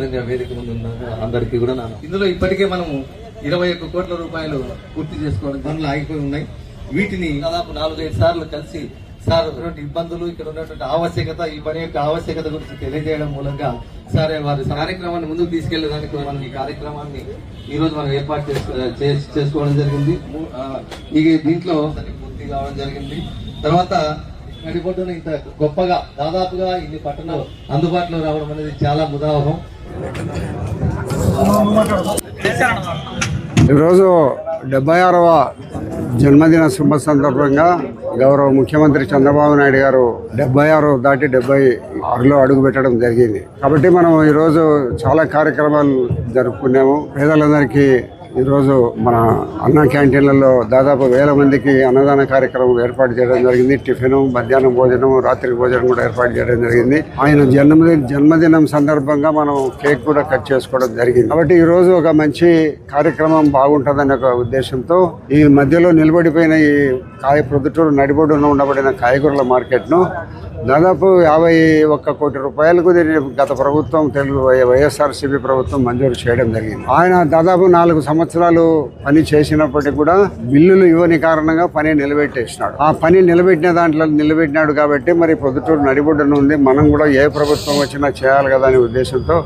అదేవిధంగా వేదిక ముందు ఉన్న అందరికీ కూడా ఇందులో ఇప్పటికే మనము 21 కోట్ల రూపాయలు పూర్తి చేసుకోవడం పనులు ఆగిపోయి ఉన్నాయి. వీటిని దాదాపు 4-5 సార్లు కలిసి సార్ ఉన్నటువంటి ఇబ్బందులు, ఇక్కడ ఉన్నటువంటి ఆవశ్యకత, ఈ పని యొక్క ఆవశ్యకత గురించి తెలియజేయడం మూలంగా సరే వారి కార్యక్రమాన్ని ముందుకు తీసుకెళ్లేదానికి మనం ఈ కార్యక్రమాన్ని ఈ రోజు మనం ఏర్పాటు చేసుకోవడం జరిగింది. దీంట్లో పూర్తి కావడం జరిగింది. తర్వాత నడిబొడ్డున ఇంత గొప్పగా దాదాపుగా ఇన్ని పట్టణాలు అందుబాటులో రావడం అనేది చాలా ముదావహం. ఈరోజు 76వ జన్మదిన శుభ సందర్భంగా గౌరవ ముఖ్యమంత్రి చంద్రబాబు నాయుడు గారు 76 దాటి 76లో అడుగు పెట్టడం జరిగింది. కాబట్టి మనం ఈరోజు చాలా కార్యక్రమాలు జరుపుకున్నాము. పేదలందరికీ ఈరోజు మన అన్న క్యాంటీన్లలో దాదాపు 1000 మందికి అన్నదాన కార్యక్రమం ఏర్పాటు చేయడం జరిగింది. టిఫిన్, మధ్యాహ్నం భోజనం, రాత్రి భోజనం కూడా ఏర్పాటు చేయడం జరిగింది. ఆయన జన్మదినం సందర్భంగా మనం కేక్ కూడా కట్ చేసుకోవడం జరిగింది. కాబట్టి ఈరోజు ఒక మంచి కార్యక్రమం బాగుంటుందనే ఒక ఉద్దేశంతో ఈ మధ్యలో నిలబడిపోయిన ఈ ప్రొద్దుటూరు నడిబొడ్డున ఉండబడిన కాయగూరల మార్కెట్ను దాదాపు 51 కోటి రూపాయలకు దీన్ని గత ప్రభుత్వం వైఎస్ఆర్సీపీ ప్రభుత్వం మంజూరు చేయడం జరిగింది. ఆయన దాదాపు 4 సంవత్సరాలు పని చేసినప్పటికీ కూడా బిల్లులు ఇవ్వని కారణంగా పని నిలబెట్టేసినాడు. ఆ పని నిలబెట్టినాడు కాబట్టి మరి పొద్దుటూరు నడిబొడ్డున ఉంది, మనం కూడా ఏ ప్రభుత్వం వచ్చినా చేయాలి కదా అనే ఉద్దేశంతో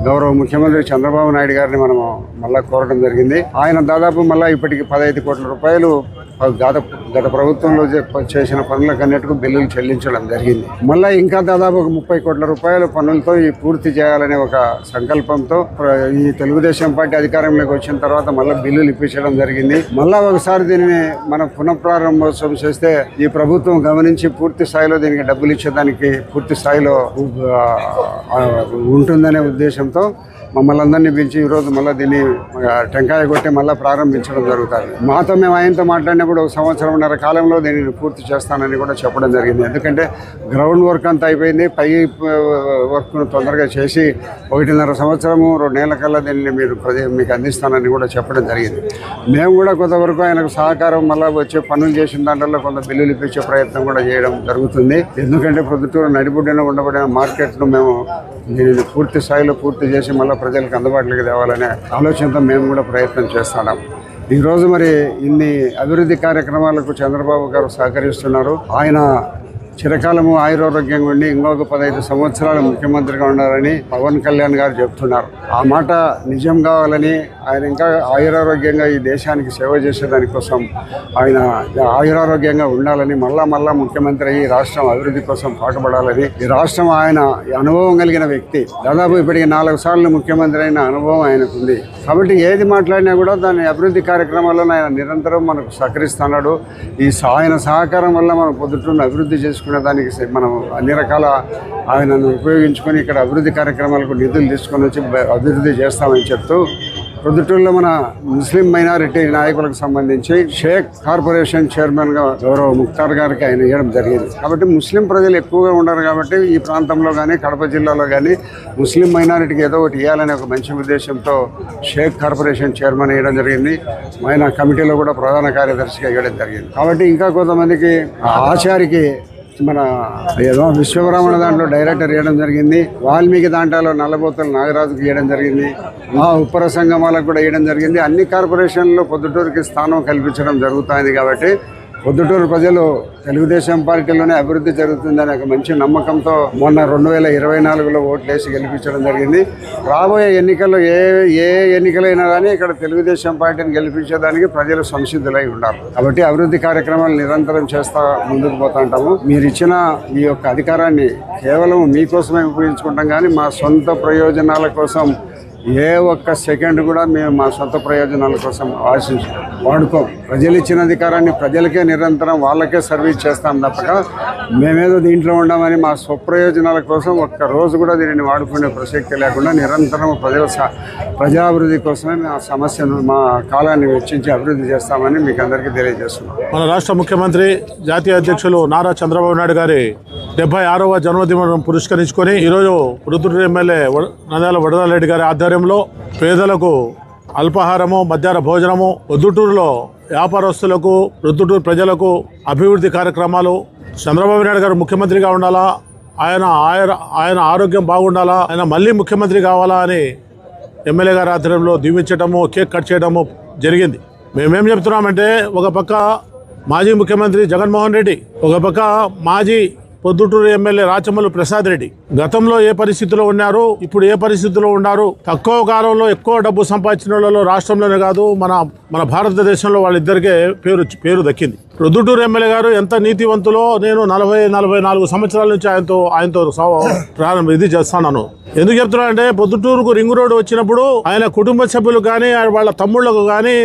గౌరవ ముఖ్యమంత్రి చంద్రబాబు నాయుడు గారిని మనం మళ్ళా కోరడం జరిగింది. ఆయన దాదాపు మళ్ళీ ఇప్పటికి 15 కోట్ల రూపాయలు గత ప్రభుత్వంలో చేసిన పనులకన్నిటికీ బిల్లులు చెల్లించడం జరిగింది. మళ్ళీ ఇంకా దాదాపు ఒక 30 కోట్ల రూపాయల పనులతో ఈ పూర్తి చేయాలనే ఒక సంకల్పంతో ఈ తెలుగుదేశం పార్టీ అధికారంలోకి వచ్చిన తర్వాత మళ్ళీ బిల్లులు ఇప్పించడం జరిగింది. మళ్ళా ఒకసారి దీనిని మనం పునఃప్రారంభోత్సవం చేస్తే ఈ ప్రభుత్వం గమనించి పూర్తి స్థాయిలో దీనికి డబ్బులు ఇచ్చేదానికి పూర్తి స్థాయిలో ఉంటుందనే ఉద్దేశంతో మమ్మల్ని అందరినీ పిలిచి ఈరోజు మళ్ళీ దీన్ని టెంకాయ కొట్టి మళ్ళీ ప్రారంభించడం జరుగుతుంది. మాతో మేము ఆయనతో మాట్లాడినప్పుడు 1 సంవత్సరంన్నర కాలంలో దీనిని పూర్తి చేస్తానని కూడా చెప్పడం జరిగింది. ఎందుకంటే గ్రౌండ్ వర్క్ అంతా అయిపోయింది, పై వర్క్ను తొందరగా చేసి 1.5 సంవత్సరము 2 నెలల కల్లా దీన్ని మీకు అందిస్తానని కూడా చెప్పడం జరిగింది. మేము కూడా కొంతవరకు ఆయనకు సహకారం మళ్ళీ వచ్చే పనులు చేసిన దాంట్లో కొంత బిల్లులు ఇప్పించే ప్రయత్నం కూడా చేయడం జరుగుతుంది. ఎందుకంటే ప్రొద్దుటూరు నడిబొడ్డున ఉండబడిన మార్కెట్ను మేము దీనిని పూర్తి స్థాయిలో పూర్తి చేసి మళ్ళీ ప్రజలకు అందుబాటులోకి తేవాలనే ఆలోచనతో మేము కూడా ప్రయత్నం చేస్తున్నాం. ఈరోజు మరి ఇన్ని అభివృద్ధి కార్యక్రమాలకు చంద్రబాబు గారు సహకరిస్తున్నారు. ఆయన చిరకాలము ఆయురారోగ్యంగా ఉండి ఇంకొక 15 సంవత్సరాలు ముఖ్యమంత్రిగా ఉండాలని పవన్ కళ్యాణ్ గారు చెప్తున్నారు. ఆ మాట నిజం కావాలని, ఆయన ఇంకా ఆయురారోగ్యంగా ఈ దేశానికి సేవ చేసేదానికోసం ఆయన ఆయురారోగ్యంగా ఉండాలని, మళ్ళా ముఖ్యమంత్రి అయ్యి రాష్ట్రం అభివృద్ధి కోసం పాటుపడాలని, ఈ రాష్ట్రం ఆయన అనుభవం కలిగిన వ్యక్తి, దాదాపు ఇప్పటికి 4 సార్లు ముఖ్యమంత్రి అయిన అనుభవం ఆయనకుంది. కాబట్టి ఏది మాట్లాడినా కూడా దాని అభివృద్ధి కార్యక్రమాల్లో ఆయన నిరంతరం మనకు సహకరిస్తున్నాడు. ఆయన సహకారం వల్ల మనం పొద్దుటూరును అభివృద్ధి చేసుకునే దానికి మనం అన్ని రకాల ఆయనను ఉపయోగించుకొని ఇక్కడ అభివృద్ధి కార్యక్రమాలకు నిధులు తీసుకొని వచ్చి అభివృద్ధి చేస్తామని చెప్తూ ప్రొద్దుటూరులో మన ముస్లిం మైనారిటీ నాయకులకు సంబంధించి షేక్ కార్పొరేషన్ చైర్మన్గా గౌరవ ముఖ్తార్ గారికి ఆయన ఇవ్వడం జరిగింది. కాబట్టి ముస్లిం ప్రజలు ఎక్కువగా ఉండరు కాబట్టి ఈ ప్రాంతంలో కానీ కడప జిల్లాలో కానీ ముస్లిం మైనారిటీకి ఏదో ఒకటి ఇవ్వాలనే ఒక మంచి ఉద్దేశంతో షేక్ కార్పొరేషన్ చైర్మన్ ఇవ్వడం జరిగింది. ఆయన కమిటీలో కూడా ప్రధాన కార్యదర్శిగా ఇవ్వడం జరిగింది. కాబట్టి ఇంకా కొంతమందికి ఆచారికి మన ఏదో విశ్వబ్రాహ్మణ దాంట్లో డైరెక్టర్ ఇవ్వడం జరిగింది. వాల్మీకి దాంట్లో నల్లబోతల నాగరాజుకి ఇవ్వడం జరిగింది. మా ఉప్పర సంఘమాలకు కూడా ఇవ్వడం జరిగింది. అన్ని కార్పొరేషన్లు పొద్దుటూరుకి స్థానం కల్పించడం జరుగుతుంది. కాబట్టి పొద్దుటూరు ప్రజలు తెలుగుదేశం పార్టీలోనే అభివృద్ధి జరుగుతుందనే ఒక మంచి నమ్మకంతో మొన్న 2024లో ఓట్లేసి గెలిపించడం జరిగింది. రాబోయే ఎన్నికల్లో ఏ ఎన్నికలైనా కానీ ఇక్కడ తెలుగుదేశం పార్టీని గెలిపించేదానికి ప్రజలు సంసిద్ధులై ఉండాలి. కాబట్టి అభివృద్ధి కార్యక్రమాలు నిరంతరం చేస్తా ముందుకు పోతా ఉంటాము. మీరు ఇచ్చిన ఈ యొక్క అధికారాన్ని కేవలం మీకోసమే ఉపయోగించుకుంటాం కానీ మా సొంత ప్రయోజనాల కోసం ఏ ఒక్క సెకండ్ కూడా మేము మా సొంత ప్రయోజనాల కోసం వాడుకోం. ప్రజలు ఇచ్చిన అధికారాన్ని ప్రజలకే నిరంతరం వాళ్ళకే సర్వీస్ చేస్తాం తప్పక మేమేదో దీంట్లో ఉండమని మా స్వప్రయోజనాల కోసం ఒక్క రోజు కూడా దీనిని వాడుకునే ప్రసక్తి లేకుండా నిరంతరం ప్రజాభివృద్ధి కోసమే మా సమస్యను మా కాలాన్ని వెచ్చించి అభివృద్ధి చేస్తామని మీకు అందరికీ తెలియజేస్తున్నాం. మన రాష్ట్ర ముఖ్యమంత్రి జాతీయ అధ్యక్షులు నారా చంద్రబాబు నాయుడు గారి 76వ జన్మదినం పురస్కరించుకొని ఈరోజు ప్రొద్దుటూరు ఎమ్మెల్యే నంద్యాల వరదారెడ్డి గారి ఆధ్వర్యంలో పేదలకు అల్పాహారము, మధ్యాహ్న భోజనము, ప్రొద్దుటూరులో వ్యాపారస్తులకు, ప్రొద్దుటూరు ప్రజలకు అభివృద్ధి కార్యక్రమాలు, చంద్రబాబు నాయుడు గారు ముఖ్యమంత్రిగా ఉండాలా, ఆయన ఆరోగ్యం బాగుండాలా, ఆయన మళ్ళీ ముఖ్యమంత్రి కావాలా అని ఎమ్మెల్యే గారి ఆధ్వర్యంలో దీవించడము, కేక్ కట్ చేయడము జరిగింది. మేమేం చెప్తున్నామంటే, ఒక పక్క మాజీ ముఖ్యమంత్రి జగన్మోహన్ రెడ్డి, ఒక పక్క మాజీ పొద్దుటూరు ఎమ్మెల్యే రాచమల్లు ప్రసాద్ రెడ్డి గతంలో ఏ పరిస్థితిలో ఉన్నారు, ఇప్పుడు ఏ పరిస్థితిలో ఉన్నారు, తక్కువ కాలంలో ఎక్కువ డబ్బు సంపాదించిన వాళ్ళలో రాష్ట్రంలోనే కాదు మన భారతదేశంలో వాళ్ళిద్దరికే పేరు దక్కింది. పొద్దుటూరు ఎమ్మెల్యే గారు ఎంత నీతివంతులో నేను 44 సంవత్సరాల నుంచి ఆయనతో ఇది చేస్తున్నాను. ఎందుకు చెప్తున్నానంటే, పొద్దుటూరుకు రింగ్ రోడ్డు వచ్చినప్పుడు ఆయన కుటుంబ సభ్యులు కానీ, వాళ్ళ తమ్ముళ్లకు కానీ,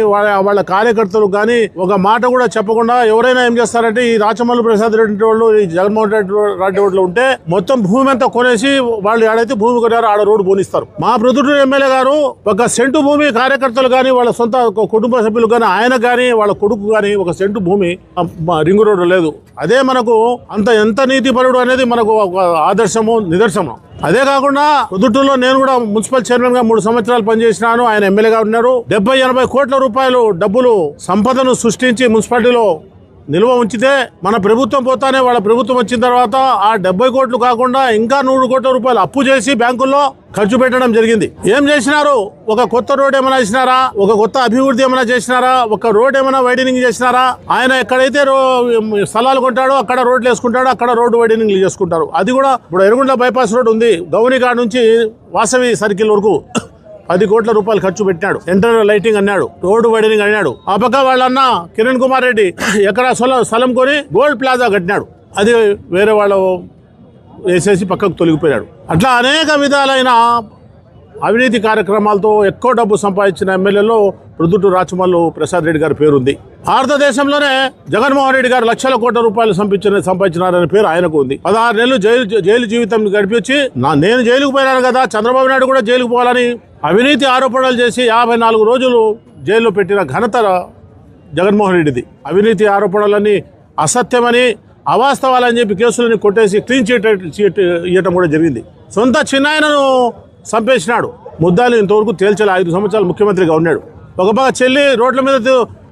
వాళ్ళ కార్యకర్తలకు కానీ ఒక మాట కూడా చెప్పకుండా ఎవరైనా ఏం చేస్తారంటే, ఈ రాచమల్లు ప్రసాద్ రెడ్డి వాళ్ళు, ఈ జగన్మోహన్ రెడ్డి వాళ్ళు ఉంటే మొత్తం భూమి అంతా కొనేసి వాళ్ళు ఆడైతే భూమి కొనారో ఆడ రోడ్డు పోనిస్తారు. మా పొద్దుటూరు ఎమ్మెల్యే గారు ఒక సెంటు భూమి కార్యకర్తలు కానీ, వాళ్ళ సొంత కుటుంబ సభ్యులు కానీ, ఆయన కానీ, వాళ్ళ కొడుకు కానీ ఒక సెంటు భూమి రింగ్ రోడ్డు లేదు. అదే మనకు ఎంత నీతిపరుడు అనేది మనకు ఒక ఆదర్శము, నిదర్శనం. అదే కాకుండా పొద్దుటూరులో నేను కూడా మున్సిపల్ చైర్మన్ గా 3 సంవత్సరాలు పనిచేసినాను. ఆయన ఎమ్మెల్యేగా ఉన్నారు. 70-80 కోట్ల రూపాయలు డబ్బులు సంపదను సృష్టించి మున్సిపాలిటీలో నిల్వ ఉంచితే, మన ప్రభుత్వం పోతానే వాళ్ళ ప్రభుత్వం వచ్చిన తర్వాత ఆ 70 కోట్లు కాకుండా ఇంకా 100 కోట్ల రూపాయలు అప్పు చేసి బ్యాంకుల్లో ఖర్చు పెట్టడం జరిగింది. ఏం చేసినారు? ఒక కొత్త రోడ్ ఏమైనా ఇచ్చినారా? ఒక కొత్త అభివృద్ధి ఏమైనా చేసినారా? ఒక రోడ్ ఏమైనా వైడనింగ్ చేసినారా? ఆయన ఎక్కడైతే స్థలాలు కొంటాడో అక్కడ రోడ్లు వేసుకుంటాడో అక్కడ రోడ్డు వైడనింగ్ చేసుకుంటారు. అది కూడా ఇప్పుడు ఎరుగుండ్ల బైపాస్ రోడ్ ఉంది, గౌనికాడ నుంచి వాసవి సర్కిల్ వరకు 10 కోట్ల రూపాయలు ఖర్చు పెట్టినాడు. సెంటర్ లైటింగ్ అన్నాడు, రోడ్డు వైడనింగ్ అన్నాడు. ఆ పక్క వాళ్ళన్న కిరణ్ కుమార్ రెడ్డి ఎక్కడ స్థలం కొని గోల్డ్ ప్లాజా కట్టినాడు. అది వేరే వాళ్ళు వేసేసి పక్కకు తొలగిపోయాడు. అట్లా అనేక విధాలైన అవినీతి కార్యక్రమాలతో ఎక్కువ డబ్బు సంపాదించిన ఎమ్మెల్యేలో పొద్దుటూరు రాచమల్లు ప్రసాద్ రెడ్డి గారి పేరుంది. భారతదేశంలోనే జగన్మోహన్ రెడ్డి గారు లక్షల కోట్ల రూపాయలు సంపాదించినారనే పేరు ఆయనకు ఉంది. 16 నెలలు జైలు జీవితం గడిపించి నేను జైలుకు పోయినాను కదా, చంద్రబాబు నాయుడు కూడా జైలుకు పోవాలని అవినీతి ఆరోపణలు చేసి 54 రోజులు జైల్లో పెట్టిన ఘనత జగన్మోహన్ రెడ్డిది. అవినీతి ఆరోపణలన్నీ అసత్యమని, అవాస్తవాలని చెప్పి కేసులని కొట్టేసి క్లీన్ చీట్ ఇవ్వటం కూడా జరిగింది. సొంత చిన్నాయనను చంపేసినాడు. ముద్దాలు ఇంతవరకు తేల్చలే. 5 సంవత్సరాలు ముఖ్యమంత్రిగా ఉన్నాడు. ఒక పక్క చెల్లి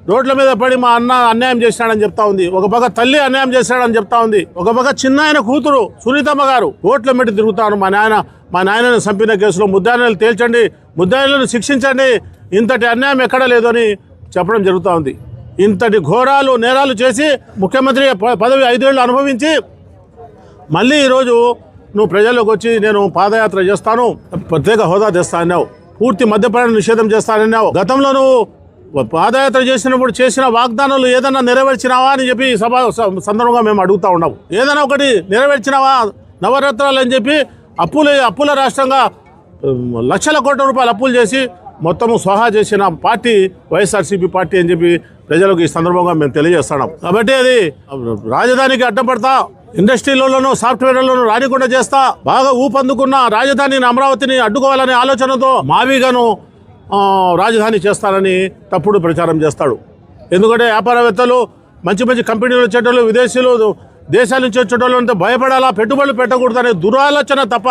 రోడ్ల మీద పడి మా అన్న అన్యాయం చేసినాడని చెప్తా ఉంది. ఒక పక్క తల్లి అన్యాయం చేసినాడని చెప్తా ఉంది. ఒక పక్క చిన్నాయన కూతురు సునీతమ్మ గారు ఓట్ల మెట్టి తిరుగుతాను, మా నాయనను చంపిన కేసులో ముద్దాయిలను తేల్చండి, ముద్దాయిలను శిక్షించండి, ఇంతటి అన్యాయం ఎక్కడా లేదు అని చెప్పడం జరుగుతూ ఉంది. ఇంతటి ఘోరాలు నేరాలు చేసి ముఖ్యమంత్రి పదవి 5 ఏళ్ళు అనుభవించి మళ్ళీ ఈరోజు నువ్వు ప్రజల్లోకి వచ్చి నేను పాదయాత్ర చేస్తాను, ప్రత్యేక హోదా తెస్తానన్నావు, పూర్తి మద్యపాన నిషేధం చేస్తానన్నావు. గతంలో నువ్వు పాదయాత్ర చేసినప్పుడు చేసిన వాగ్దానాలు ఏదైనా నెరవేర్చినావా అని చెప్పి సందర్భంగా మేము అడుగుతా ఉన్నాము. ఏదైనా ఒకటి నెరవేర్చినావా? నవరత్నాలు అని చెప్పి అప్పుల రాష్ట్రంగా లక్షల కోట్ల రూపాయలు అప్పులు చేసి మొత్తము స్వహా చేసిన పార్టీ వైఎస్ఆర్సీపీ పార్టీ అని చెప్పి ప్రజలకు ఈ సందర్భంగా మేము తెలియజేస్తున్నాం. కాబట్టి అది రాజధానికి అడ్డం పడతా, ఇండస్ట్రీలలోనూ సాఫ్ట్వేర్లలోనూ రానికుండా చేస్తా, బాగా ఊపందుకున్న రాజధానిని అమరావతిని అడ్డుకోవాలనే ఆలోచనతో మావిగాను రాజధాని చేస్తారని తప్పుడు ప్రచారం చేస్తాడు. ఎందుకంటే వ్యాపారవేత్తలు, మంచి కంపెనీలు వచ్చేటోళ్ళు, విదేశీయులు దేశాల నుంచి వచ్చేటోళ్ళు అంటే భయపడాలా, పెట్టుబడులు పెట్టకూడదనే దురాలోచన తప్ప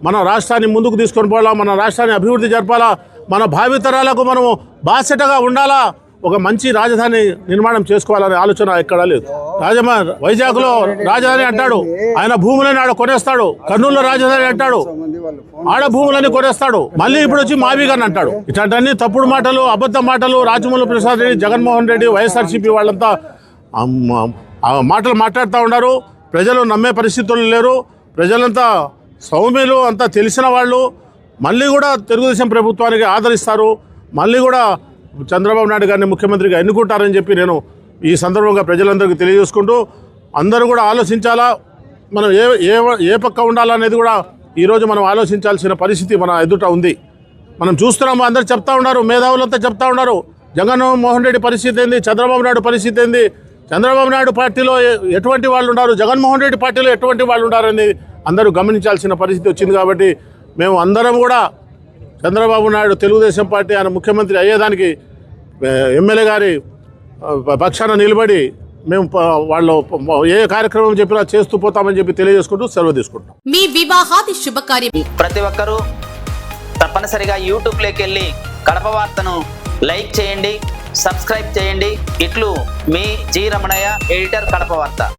మన రాష్ట్రాన్ని ముందుకు తీసుకొని పోవాలా, మన రాష్ట్రాన్ని అభివృద్ధి జరపాలా, మన భావితరాలకు మనము బాధ్యతగా ఉండాలా, ఒక మంచి రాజధాని నిర్మాణం చేసుకోవాలనే ఆలోచన ఎక్కడా లేదు. వైజాగ్లో రాజధాని అంటాడు, ఆయన భూములని ఆడ కొనేస్తాడు. కర్నూలులో రాజధాని అంటాడు, ఆడ భూములని కొనేస్తాడు. మళ్ళీ ఇప్పుడు వచ్చి మావిగాని అంటాడు. ఇట్లాంటి తప్పుడు మాటలు, అబద్ధ మాటలు రాచమల్లు ప్రసాద్ రెడ్డి, జగన్మోహన్ రెడ్డి, వైఎస్ఆర్సీపీ వాళ్ళంతా మాటలు మాట్లాడుతూ ఉన్నారు. ప్రజలు నమ్మే పరిస్థితులు లేరు. ప్రజలంతా సౌమ్యులు, అంతా తెలిసిన వాళ్ళు. మళ్ళీ కూడా తెలుగుదేశం ప్రభుత్వానికి ఆదరిస్తారు. మళ్ళీ కూడా చంద్రబాబు నాయుడు గారిని ముఖ్యమంత్రిగా ఎన్నుకుంటారని చెప్పి నేను ఈ సందర్భంగా ప్రజలందరికీ తెలియజేసుకుంటూ, అందరూ కూడా ఆలోచించాలా, మనం ఏ పక్క ఉండాలనేది కూడా ఈరోజు మనం ఆలోచించాల్సిన పరిస్థితి మన ఎదుట ఉంది. మనం చూస్తున్నాము, అందరు చెప్తా ఉన్నారు, మేధావులంతా చెప్తా ఉన్నారు, జగన్మోహన్ రెడ్డి పరిస్థితి ఏంది, చంద్రబాబు నాయుడు పరిస్థితి ఏంది, చంద్రబాబు నాయుడు పార్టీలో ఎటువంటి వాళ్ళు ఉన్నారు, జగన్మోహన్ రెడ్డి పార్టీలో ఎటువంటి వాళ్ళు ఉన్నారని అందరూ గమనించాల్సిన పరిస్థితి వచ్చింది. కాబట్టి మేము అందరం కూడా చంద్రబాబు నాయుడు తెలుగుదేశం పార్టీ ఆయన ముఖ్యమంత్రి అయ్యేదానికి ఎమ్మెల్యే గారి పక్షాన నిలబడి మేము వాళ్ళు ఏ కార్యక్రమం చెప్పినా చేస్తూ పోతామని చెప్పి తెలియజేసుకుంటూ సెలవు తీసుకుంటాం. మీ వివాహాది శుభకార్యం ప్రతి ఒక్కరూ తప్పనిసరిగా యూట్యూబ్లోకి వెళ్ళి కడప వార్తను లైక్ చేయండి, సబ్స్క్రైబ్ చేయండి. ఇట్లు మీ జి రమణయ్య, ఎడిటర్, కడప వార్త.